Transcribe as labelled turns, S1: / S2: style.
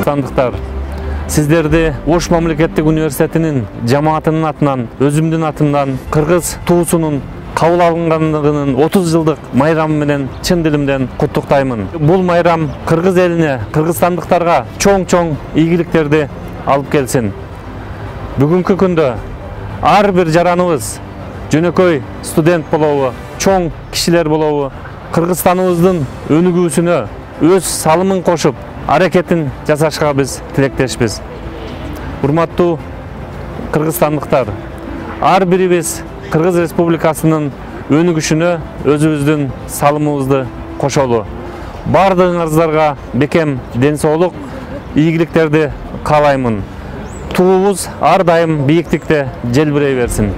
S1: Кыргызстандыктар, сиздерди Ош мамлекеттик университетинин жамаатынын атынан, өзүмдүн атымдан кыргыз туусунун кабыл алынгандыгынын 30 жылдык майрамы менен чын дилимден куттуктаймын. Бул майрам кыргыз элине, кыргызстандыктарга чоң ийгиликтерди алып келсин. Бүгүнкү күндө ар бир жараныбыз жөнөкөй студент болобу, чоң кишилер болобу, Кыргызстаныбыздын өнүгүүсүнө өз салымын кошуп, аракетин жасашка биз тилектешпиз. Урматтуу кыргызстандыктар, ар бирибиз Кыргыз Республикасынын өнүгүшүнө өзүбүздүн салымыбызды кошолу. Бардыгыңыздарга бекем ден соолук, ийгиликтерди каалаймын. Туубуз ар дайым бийиктикте желбирей берсин.